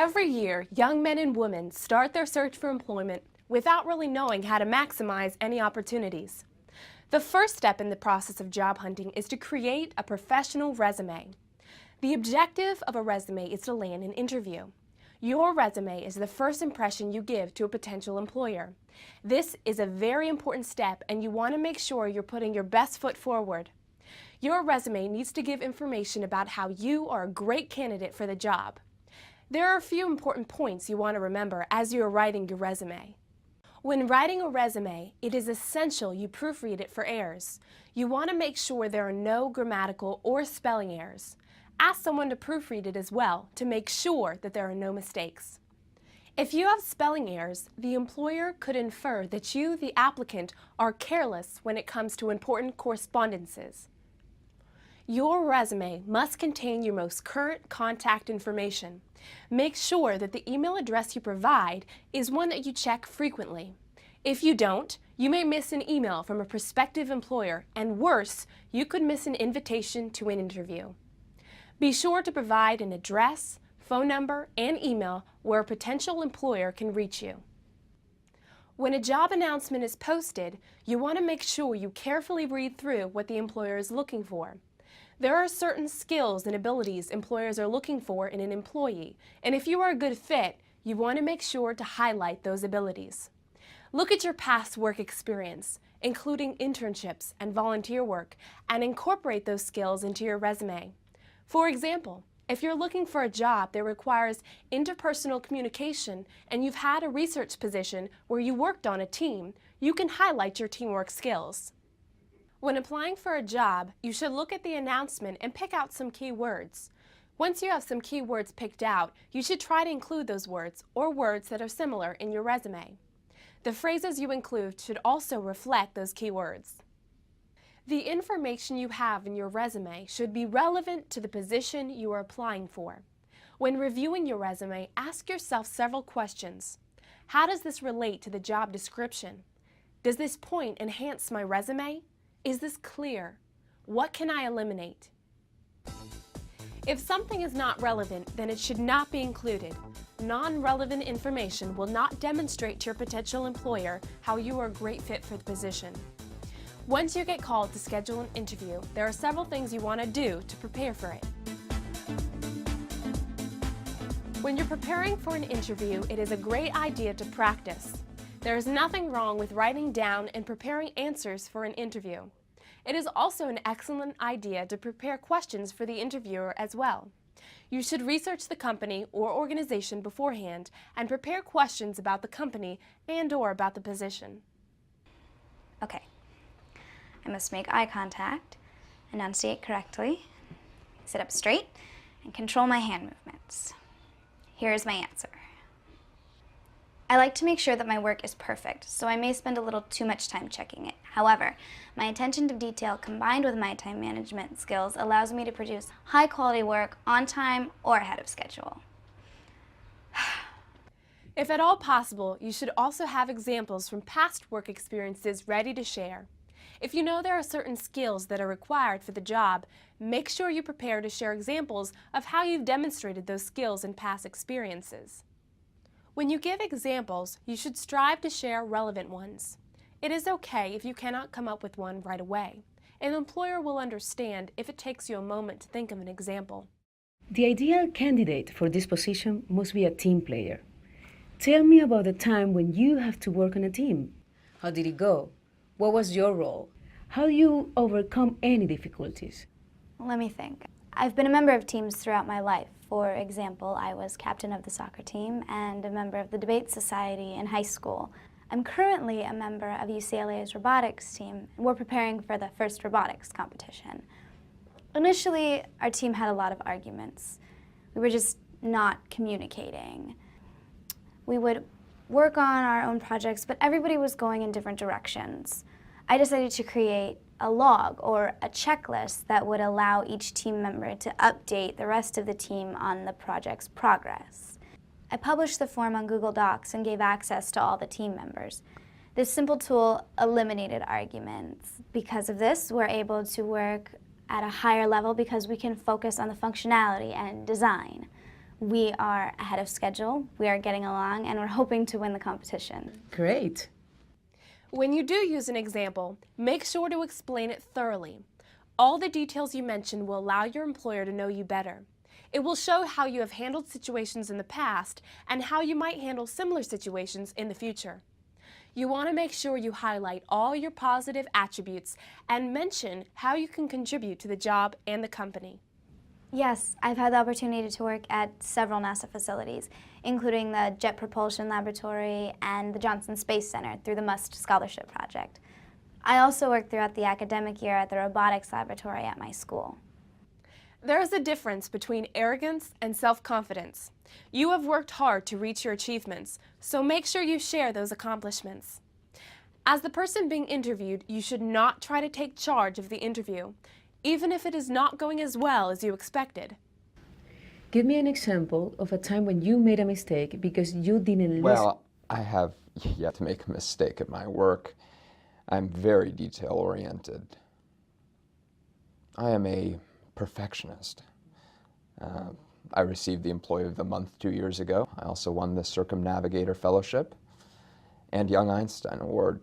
Every year, young men and women start their search for employment without really knowing how to maximize any opportunities. The first step in the process of job hunting is to create a professional resume. The objective of a resume is to land an interview. Your resume is the first impression you give to a potential employer. This is a very important step, and you want to make sure you're putting your best foot forward. Your resume needs to give information about how you are a great candidate for the job. There are a few important points you want to remember as you are writing your resume. When writing a resume, it is essential you proofread it for errors. You want to make sure there are no grammatical or spelling errors. Ask someone to proofread it as well to make sure that there are no mistakes. If you have spelling errors, the employer could infer that you, the applicant, are careless when it comes to important correspondences. Your resume must contain your most current contact information. Make sure that the email address you provide is one that you check frequently. If you don't, you may miss an email from a prospective employer, and worse, you could miss an invitation to an interview. Be sure to provide an address, phone number, and email where a potential employer can reach you. When a job announcement is posted, you want to make sure you carefully read through what the employer is looking for. There are certain skills and abilities employers are looking for in an employee, and if you are a good fit, you want to make sure to highlight those abilities. Look at your past work experience, including internships and volunteer work, and incorporate those skills into your resume. For example, if you're looking for a job that requires interpersonal communication and you've had a research position where you worked on a team, you can highlight your teamwork skills. When applying for a job, you should look at the announcement and pick out some key words. Once you have some key words picked out, you should try to include those words or words that are similar in your resume. The phrases you include should also reflect those key words. The information you have in your resume should be relevant to the position you are applying for. When reviewing your resume, ask yourself several questions. How does this relate to the job description? Does this point enhance my resume? Is this clear? What can I eliminate? If something is not relevant, then it should not be included. Non-relevant information will not demonstrate to your potential employer how you are a great fit for the position. Once you get called to schedule an interview, there are several things you want to do to prepare for it. When you're preparing for an interview, it is a great idea to practice. There is nothing wrong with writing down and preparing answers for an interview. It is also an excellent idea to prepare questions for the interviewer as well. You should research the company or organization beforehand and prepare questions about the company and/or about the position. Okay. I must make eye contact, enunciate correctly, sit up straight, and control my hand movements. Here is my answer. I like to make sure that my work is perfect, so I may spend a little too much time checking it. However, my attention to detail combined with my time management skills allows me to produce high-quality work on time or ahead of schedule. If at all possible, you should also have examples from past work experiences ready to share. If you know there are certain skills that are required for the job, make sure you prepare to share examples of how you've demonstrated those skills in past experiences. When you give examples, you should strive to share relevant ones. It is okay if you cannot come up with one right away. An employer will understand if it takes you a moment to think of an example. The ideal candidate for this position must be a team player. Tell me about the time when you have to work on a team. How did it go? What was your role? How do you overcome any difficulties? Let me think. I've been a member of teams throughout my life. For example, I was captain of the soccer team and a member of the debate society in high school. I'm currently a member of UCLA's robotics team, and we're preparing for the first robotics competition. Initially, our team had a lot of arguments. We were just not communicating. We would work on our own projects, but everybody was going in different directions. I decided to create a log or a checklist that would allow each team member to update the rest of the team on the project's progress. I published the form on Google Docs and gave access to all the team members. This simple tool eliminated arguments. Because of this, we're able to work at a higher level because we can focus on the functionality and design. We are ahead of schedule, we are getting along, and we're hoping to win the competition. Great. When you do use an example, make sure to explain it thoroughly. All the details you mention will allow your employer to know you better. It will show how you have handled situations in the past and how you might handle similar situations in the future. You want to make sure you highlight all your positive attributes and mention how you can contribute to the job and the company. Yes, I've had the opportunity to work at several NASA facilities, including the Jet Propulsion Laboratory and the Johnson Space Center through the MUST Scholarship Project. I also worked throughout the academic year at the Robotics Laboratory at my school. There is a difference between arrogance and self-confidence. You have worked hard to reach your achievements, so make sure you share those accomplishments. As the person being interviewed, you should not try to take charge of the interview, even if it is not going as well as you expected. Give me an example of a time when you made a mistake because you didn't listen. Well, I have yet to make a mistake at my work. I'm very detail-oriented. I am a perfectionist. I received the Employee of the Month 2 years ago. I also won the Circumnavigator Fellowship and Young Einstein Award.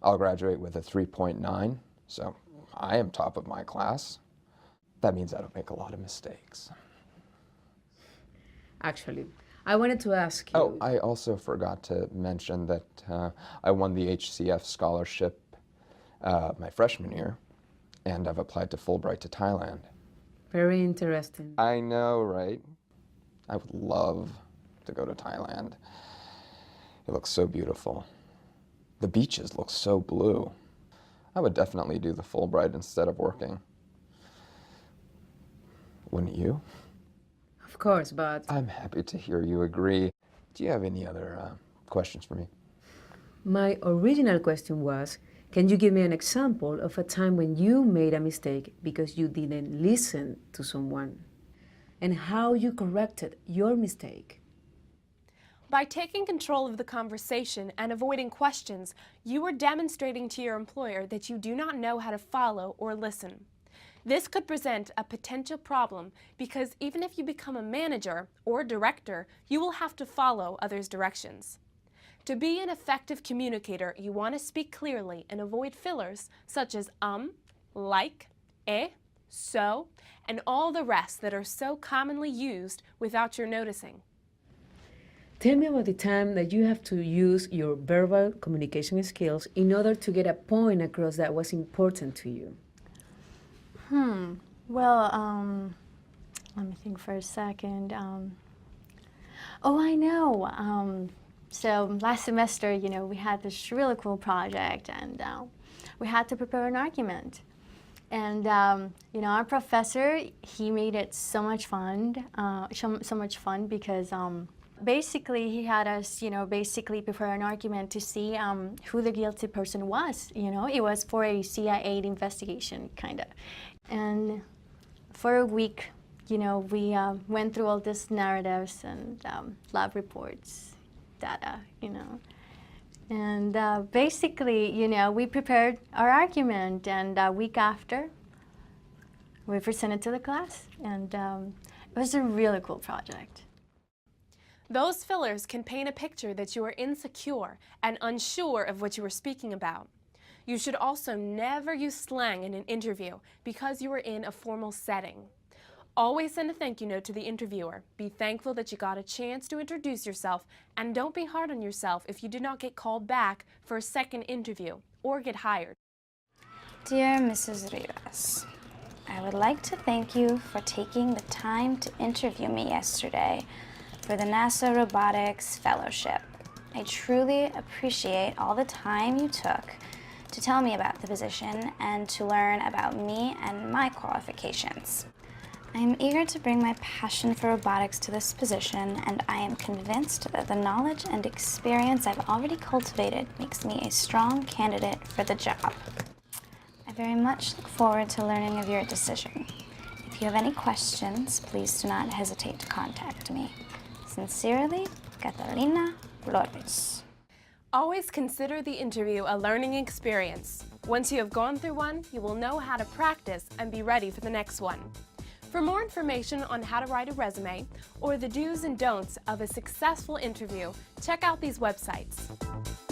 I'll graduate with a 3.9, so I am top of my class. That means I don't make a lot of mistakes. Actually, I wanted to ask you... Oh, I also forgot to mention that I won the HCF scholarship my freshman year, and I've applied to Fulbright to Thailand. Very interesting. I know, right? I would love to go to Thailand. It looks so beautiful. The beaches look so blue. I would definitely do the Fulbright instead of working. Wouldn't you? Of course, but... I'm happy to hear you agree. Do you have any other questions for me? My original question was, can you give me an example of a time when you made a mistake because you didn't listen to someone? And how you corrected your mistake? By taking control of the conversation and avoiding questions, you are demonstrating to your employer that you do not know how to follow or listen. This could present a potential problem because even if you become a manager or director, you will have to follow others' directions. To be an effective communicator, you want to speak clearly and avoid fillers such as like, so, and all the rest that are so commonly used without your noticing. Tell me about the time that you have to use your verbal communication skills in order to get a point across that was important to you. Well, let me think for a second. Oh, I know. So last semester, we had this really cool project, and we had to prepare an argument. And our professor, he made it so much fun, because basically he had us, basically prepare an argument to see who the guilty person was. It was for a CIA investigation, kind of. And for a week, we went through all these narratives and lab reports, data, And basically, we prepared our argument, and a week after, we presented to the class, and it was a really cool project. Those fillers can paint a picture that you are insecure and unsure of what you are speaking about. You should also never use slang in an interview because you are in a formal setting. Always send a thank you note to the interviewer. Be thankful that you got a chance to introduce yourself, and don't be hard on yourself if you did not get called back for a second interview or get hired. Dear Mrs. Rivas, I would like to thank you for taking the time to interview me yesterday for the NASA Robotics Fellowship. I truly appreciate all the time you took to tell me about the position and to learn about me and my qualifications. I am eager to bring my passion for robotics to this position, and I am convinced that the knowledge and experience I've already cultivated makes me a strong candidate for the job. I very much look forward to learning of your decision. If you have any questions, please do not hesitate to contact me. Sincerely, Catalina Flores. Always consider the interview a learning experience. Once you have gone through one, you will know how to practice and be ready for the next one. For more information on how to write a resume or the do's and don'ts of a successful interview, check out these websites.